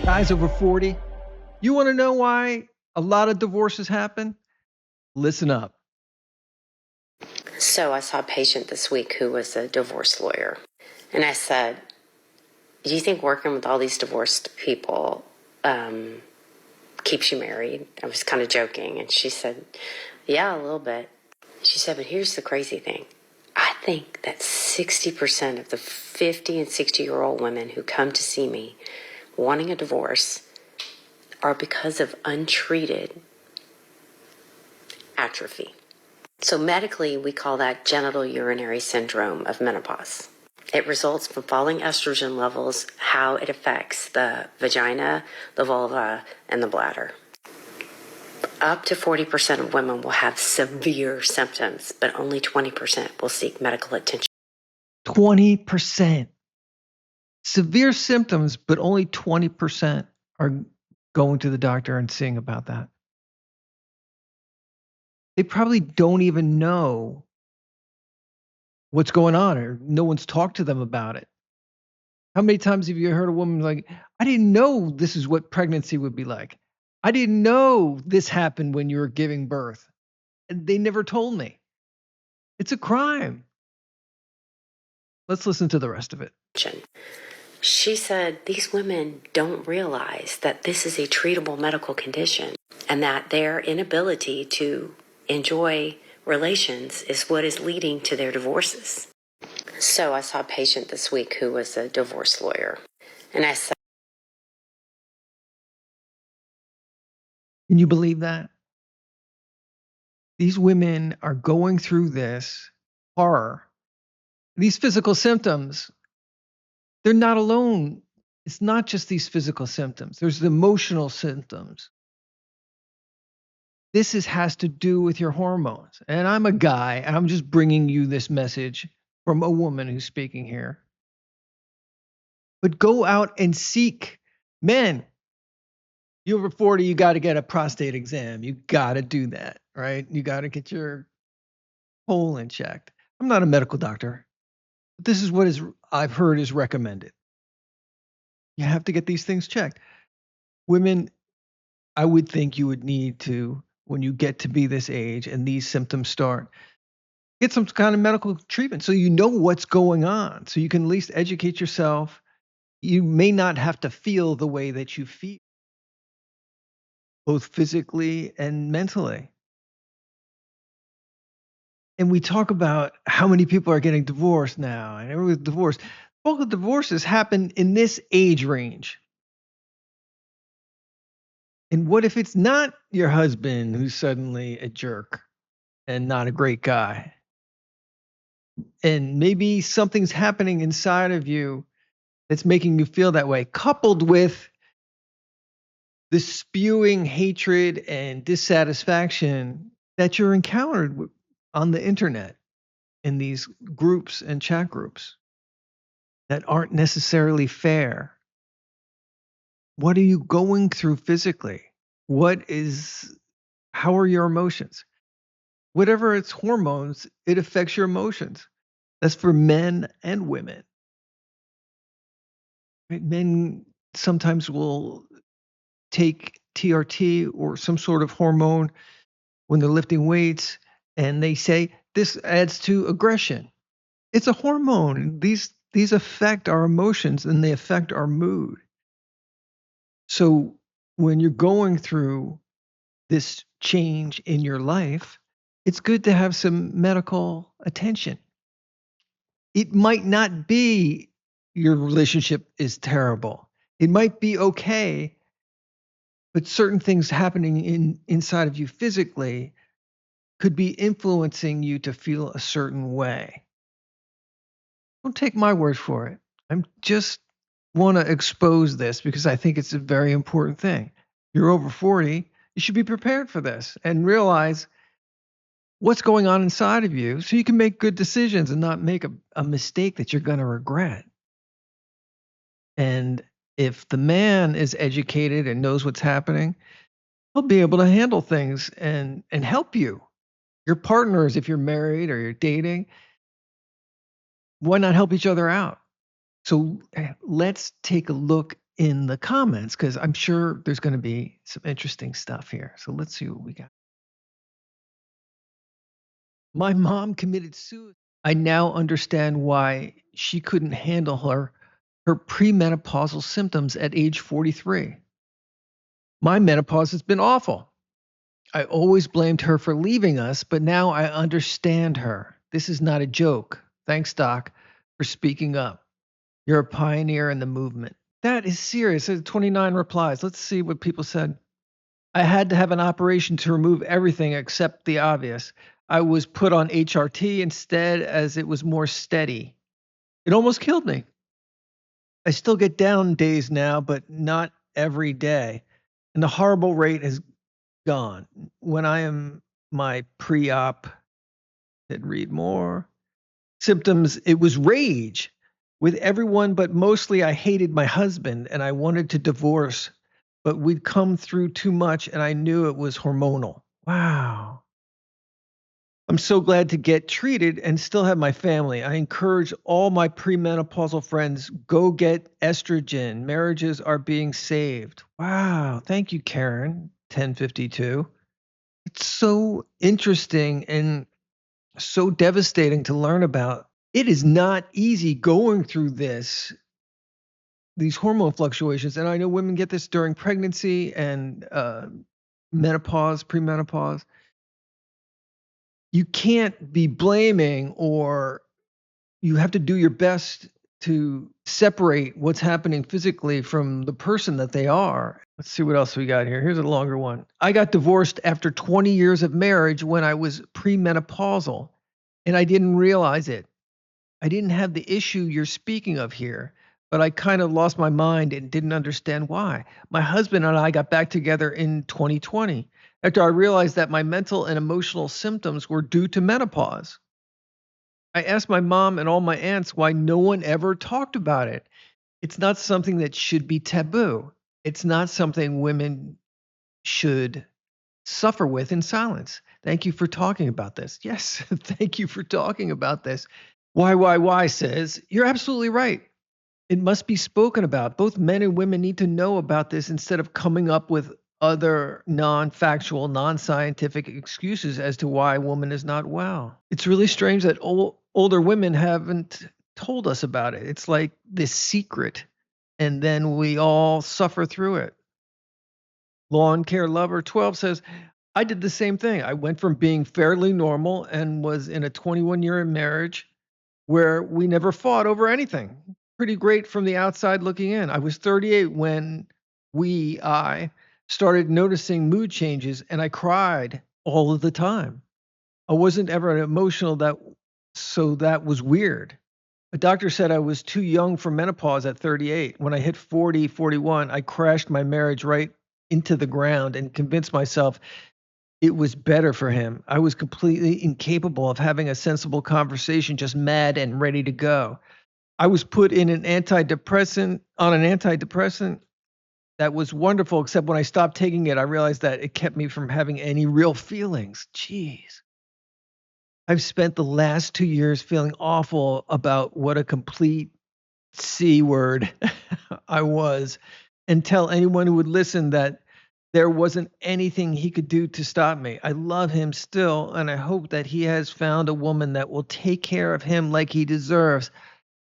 Guys over 40, you want to know why a lot of divorces happen? Listen up. So I saw a patient this week who was a divorce lawyer. And I said, do you think working with all these divorced people keeps you married? I was kind of joking. And she said, yeah, a little bit. She said, but here's the crazy thing. I think that 60% of the 50 and 60-year-old women who come to see me wanting a divorce are because of untreated atrophy. So medically, we call that genital urinary syndrome of menopause. It results from falling estrogen levels, how it affects the vagina, the vulva, and the bladder. Up to 40% of women will have severe symptoms, but only 20% will seek medical attention. 20%. Severe symptoms, but only 20% are going to the doctor and seeing about that. They probably don't even know what's going on, or no one's talked to them about it. How many times have you heard a woman like, I didn't know this is what pregnancy would be like. I didn't know this happened when you were giving birth. And they never told me. It's a crime. Let's listen to the rest of it. She said these women don't realize that this is a treatable medical condition and that their inability to enjoy relations is what is leading to their divorces. So I saw a patient this week who was a divorce lawyer. And I said, Can you believe that? These women are going through this horror. These physical symptoms, they're not alone. It's not just these physical symptoms, there's the emotional symptoms. This has to do with your hormones. And I'm a guy, and I'm just bringing you this message from a woman who's speaking here. But go out and seek men. You over 40, you got to get a prostate exam. You got to do that, right? You got to get your colon checked. I'm not a medical doctor, but this is what I've heard is recommended. You have to get these things checked. Women, I would think you would need to, when you get to be this age and these symptoms start, get some kind of medical treatment so you know what's going on, so you can at least educate yourself. You may not have to feel the way that you feel, both physically and mentally. And we talk about how many people are getting divorced now, and everyone's divorced. Bulk of divorces happen in this age range. And what if it's not your husband who's suddenly a jerk and not a great guy? And maybe something's happening inside of you that's making you feel that way, coupled with the spewing hatred and dissatisfaction that you're encountered on the internet in these groups and chat groups that aren't necessarily fair. What are you going through physically? How are your emotions? Whatever it's hormones, it affects your emotions. That's for men and women. Right? Men sometimes will take TRT or some sort of hormone when they're lifting weights, and they say this adds to aggression. It's a hormone. These affect our emotions and they affect our mood. So when you're going through this change in your life, it's good to have some medical attention. It might not be your relationship is terrible. It might be okay, but certain things happening inside of you physically could be influencing you to feel a certain way. Don't take my word for it. I'm just want to expose this because I think it's a very important thing. You're over 40, you should be prepared for this and realize what's going on inside of you so you can make good decisions and not make a mistake that you're going to regret. And if the man is educated and knows what's happening, he'll be able to handle things and help you. Your partners, if you're married or you're dating, why not help each other out? So let's take a look in the comments because I'm sure there's going to be some interesting stuff here. So let's see what we got. My mom committed suicide. I now understand why she couldn't handle her premenopausal symptoms at age 43. My menopause has been awful. I always blamed her for leaving us, but now I understand her. This is not a joke. Thanks, Doc, for speaking up. You're a pioneer in the movement. That is serious. There's 29 replies. Let's see what people said. I had to have an operation to remove everything except the obvious. I was put on HRT instead as it was more steady. It almost killed me. I still get down days now, but not every day. And the horrible rate is gone. When I am my pre-op, hit read more. Symptoms, it was rage with everyone, but mostly I hated my husband and I wanted to divorce, but we'd come through too much and I knew it was hormonal. Wow. I'm so glad to get treated and still have my family. I encourage all my premenopausal friends, go get estrogen. Marriages are being saved. Wow. Thank you, Karen, 1052. It's so interesting and so devastating to learn about. It is not easy going through these hormone fluctuations. And I know women get this during pregnancy and menopause, premenopause. You can't be blaming, or you have to do your best to separate what's happening physically from the person that they are. Let's see what else we got here. Here's a longer one. I got divorced after 20 years of marriage when I was premenopausal, and I didn't realize it. I didn't have the issue you're speaking of here, but I kind of lost my mind and didn't understand why. My husband and I got back together in 2020 after I realized that my mental and emotional symptoms were due to menopause. I asked my mom and all my aunts why no one ever talked about it. It's not something that should be taboo. It's not something women should suffer with in silence. Thank you for talking about this. Yes, thank you for talking about this. YYY says, you're absolutely right. It must be spoken about. Both men and women need to know about this instead of coming up with other non-factual, non-scientific excuses as to why a woman is not well. It's really strange that older women haven't told us about it. It's like this secret, and then we all suffer through it. Lawn Care Lover 12 says, I did the same thing. I went from being fairly normal and was in a 21-year marriage where we never fought over anything. Pretty great from the outside looking in. I was 38 when I started noticing mood changes and I cried all of the time. I wasn't ever emotional so that was weird. A doctor said I was too young for menopause at 38. When I hit 40, 41, I crashed my marriage right into the ground and convinced myself it was better for him. I was completely incapable of having a sensible conversation, just mad and ready to go. I was put in on an antidepressant that was wonderful, except when I stopped taking it, I realized that it kept me from having any real feelings. Jeez. I've spent the last 2 years feeling awful about what a complete C word I was, and tell anyone who would listen that there wasn't anything he could do to stop me. I love him still, and I hope that he has found a woman that will take care of him like he deserves.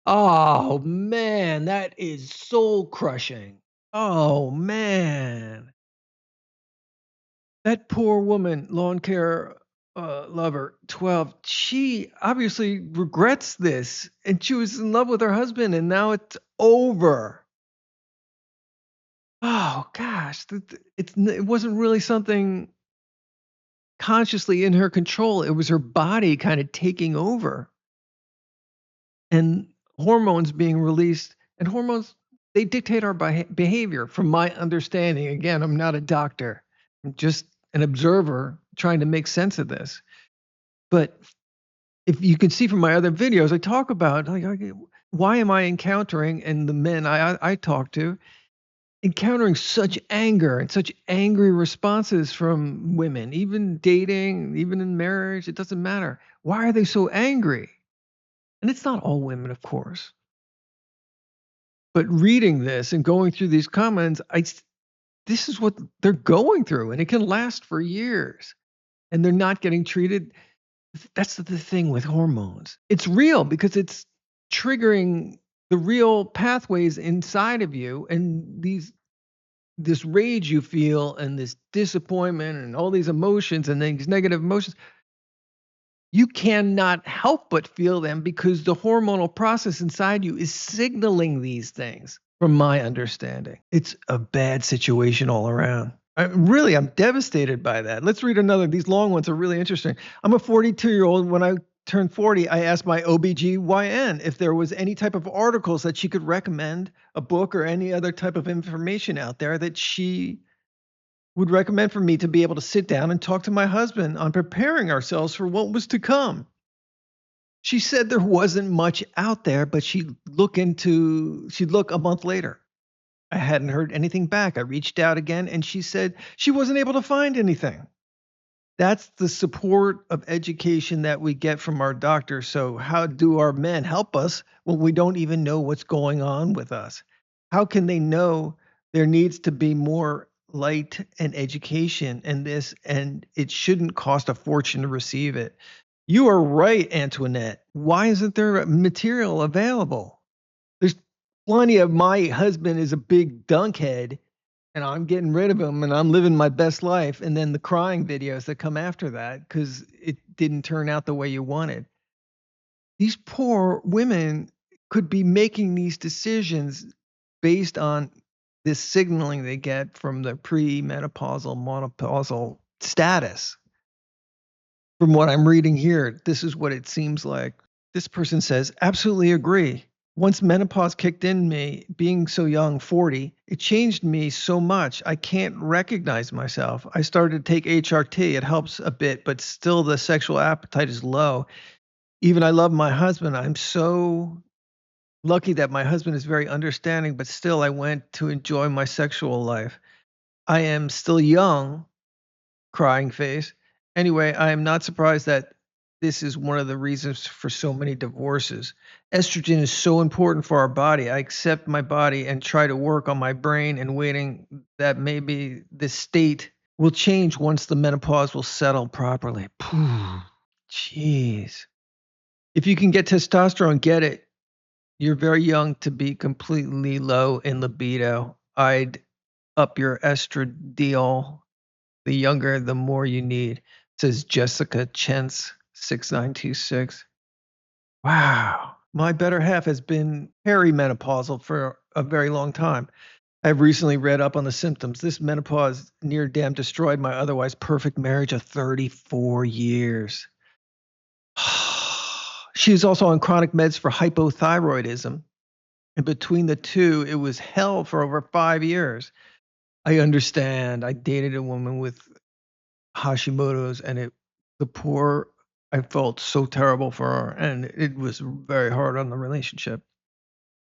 Oh, man, that is soul crushing. Oh, man. That poor woman, lawn care lover, 12, she obviously regrets this. And she was in love with her husband, and now it's over. Oh, gosh. It wasn't really something consciously in her control. It was her body kind of taking over and hormones being released. And hormones, they dictate our behavior, from my understanding. Again, I'm not a doctor, I'm just an observer trying to make sense of this. But if you can see from my other videos, I talk about like, why am I encountering, and the men I talk to, encountering such anger and such angry responses from women, even dating, even in marriage, it doesn't matter. Why are they so angry? And it's not all women, of course. But reading this and going through these comments, this is what they're going through, and it can last for years, and they're not getting treated. That's the thing with hormones. It's real because it's triggering the real pathways inside of you, and this rage you feel and this disappointment and all these emotions and these negative emotions, you cannot help but feel them because the hormonal process inside you is signaling these things, from my understanding. It's a bad situation all around. I'm devastated by that. Let's read another. These long ones are really interesting. I'm a 42-year-old. When I turned 40, I asked my OBGYN if there was any type of articles that she could recommend, a book or any other type of information out there that she would recommend for me to be able to sit down and talk to my husband on preparing ourselves for what was to come. She said there wasn't much out there, but she'd look a month later. I hadn't heard anything back. I reached out again and she said she wasn't able to find anything. That's the support of education that we get from our doctors. So how do our men help us when we don't even know what's going on with us? How can they know there needs to be more light and education in this, and it shouldn't cost a fortune to receive it? You are right, Antoinette. Why isn't there material available? There's plenty of my husband is a big dunkhead and I'm getting rid of him and I'm living my best life. And then the crying videos that come after that because it didn't turn out the way you wanted. These poor women could be making these decisions based on this signaling they get from the premenopausal, menopausal status. From what I'm reading here, this is what it seems like. This person says, absolutely agree. Once menopause kicked in me, being so young, 40, it changed me so much. I can't recognize myself. I started to take HRT. It helps a bit, but still the sexual appetite is low. Even I love my husband. I'm so lucky that my husband is very understanding, but still I went to enjoy my sexual life. I am still young, crying face. Anyway, I am not surprised that this is one of the reasons for so many divorces. Estrogen is so important for our body. I accept my body and try to work on my brain and waiting that maybe this state will change once the menopause will settle properly. Jeez. If you can get testosterone, get it. You're very young to be completely low in libido. I'd up your estradiol. The younger, the more you need, says Jessica Chentz, 6926. Wow. My better half has been perimenopausal for a very long time. I've recently read up on the symptoms. This menopause near damn destroyed my otherwise perfect marriage of 34 years. She is also on chronic meds for hypothyroidism. And between the two, it was hell for over 5 years. I understand. I dated a woman with Hashimoto's, and I felt so terrible for her, and it was very hard on the relationship.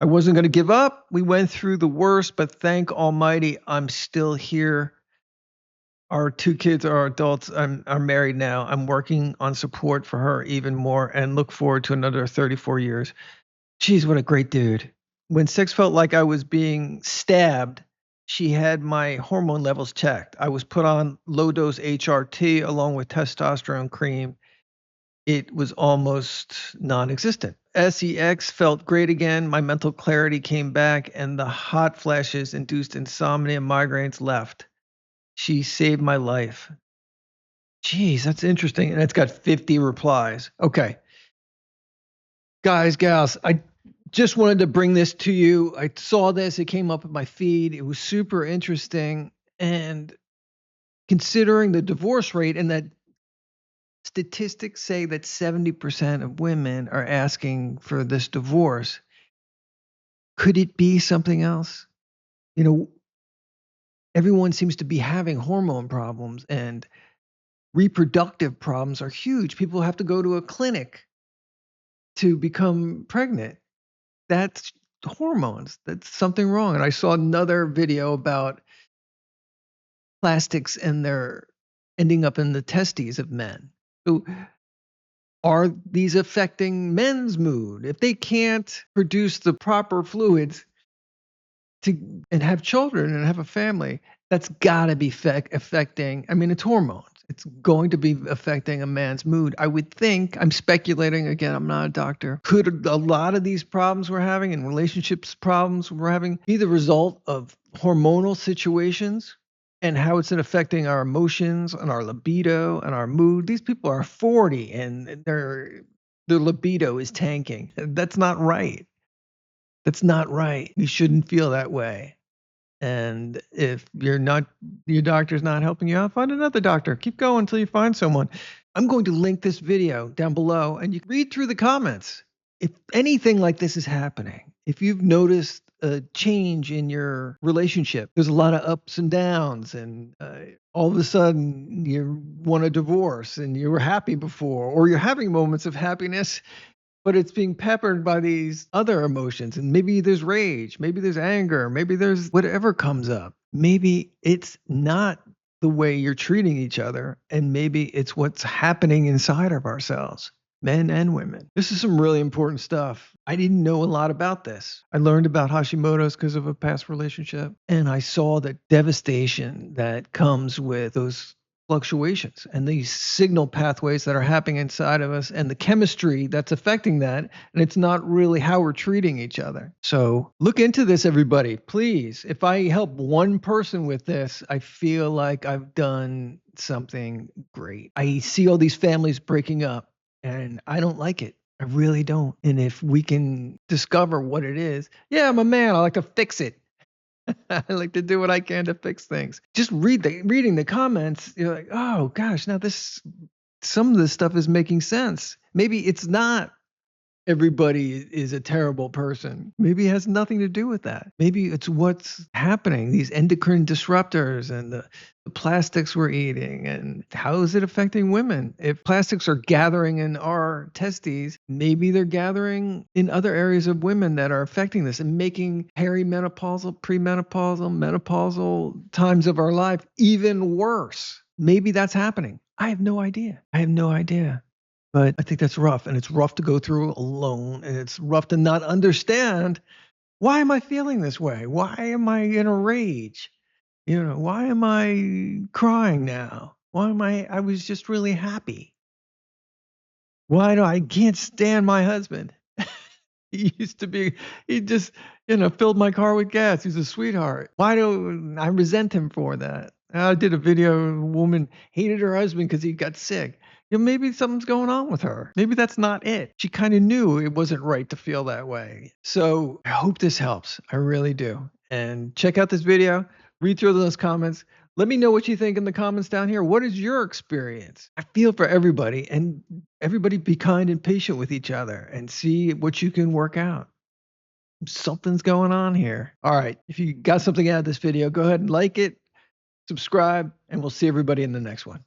I wasn't going to give up. We went through the worst, but thank Almighty, I'm still here. Our 2 kids are adults. are married now. I'm working on support for her even more and look forward to another 34 years. Jeez, what a great dude. When sex felt like I was being stabbed, she had my hormone levels checked. I was put on low dose HRT along with testosterone cream. It was almost non existent. SEX felt great again. My mental clarity came back, and the hot flashes induced insomnia migraines left. She saved my life. Jeez, that's interesting. And it's got 50 replies. Okay. Guys, gals, I just wanted to bring this to you. I saw this, it came up in my feed. It was super interesting. And considering the divorce rate, and that statistics say that 70% of women are asking for this divorce, could it be something else? You know, everyone seems to be having hormone problems, and reproductive problems are huge. People have to go to a clinic to become pregnant. That's hormones. That's something wrong. And I saw another video about plastics and they're ending up in the testes of men. So are these affecting men's mood? If they can't produce the proper fluids, to and have children and have a family, that's got to be affecting. I mean, it's hormones. It's going to be affecting a man's mood. I would think. I'm speculating again. I'm not a doctor. Could a lot of these problems we're having and relationships problems we're having be the result of hormonal situations and how it's affecting our emotions and our libido and our mood? These people are 40 and their libido is tanking. That's not right. That's not right. You shouldn't feel that way. And if your doctor's not helping you out, find another doctor. Keep going until you find someone. I'm going to link this video down below and you can read through the comments. If anything like this is happening, if you've noticed a change in your relationship, there's a lot of ups and downs, and all of a sudden you want a divorce and you were happy before, or you're having moments of happiness but it's being peppered by these other emotions. And maybe there's rage, maybe there's anger, maybe there's whatever comes up. Maybe it's not the way you're treating each other, and maybe it's what's happening inside of ourselves, men and women. This is some really important stuff. I didn't know a lot about this. I learned about Hashimoto's because of a past relationship, and I saw the devastation that comes with those fluctuations and these signal pathways that are happening inside of us and the chemistry that's affecting that. And it's not really how we're treating each other. So look into this, everybody, please. If I help one person with this, I feel like I've done something great. I see all these families breaking up and I don't like it. I really don't. And if we can discover what it is, yeah, I'm a man. I like to fix it. I like to do what I can to fix things. Just reading the comments, you're like, oh gosh, now some of this stuff is making sense. Maybe it's not everybody is a terrible person. Maybe it has nothing to do with that. Maybe it's what's happening, these endocrine disruptors and the plastics we're eating, and how is it affecting women? If plastics are gathering in our testes, maybe they're gathering in other areas of women that are affecting this and making perimenopausal, premenopausal, menopausal times of our life even worse. Maybe that's happening. I have no idea. I have no idea. But I think that's rough, and it's rough to go through alone, and it's rough to not understand, why am I feeling this way? Why am I in a rage? Why am I crying now? I was just really happy. Why do I can't stand my husband? He used to be, he just, filled my car with gas. He's a sweetheart. Why do I resent him for that? I did a video, a woman hated her husband because he got sick. Maybe something's going on with her. Maybe that's not it. She kind of knew it wasn't right to feel that way. So I hope this helps. I really do. And check out this video, read through those comments. Let me know what you think in the comments down here. What is your experience? I feel for everybody, and everybody be kind and patient with each other and see what you can work out. Something's going on here. All right. If you got something out of this video, go ahead and like it, subscribe, and we'll see everybody in the next one.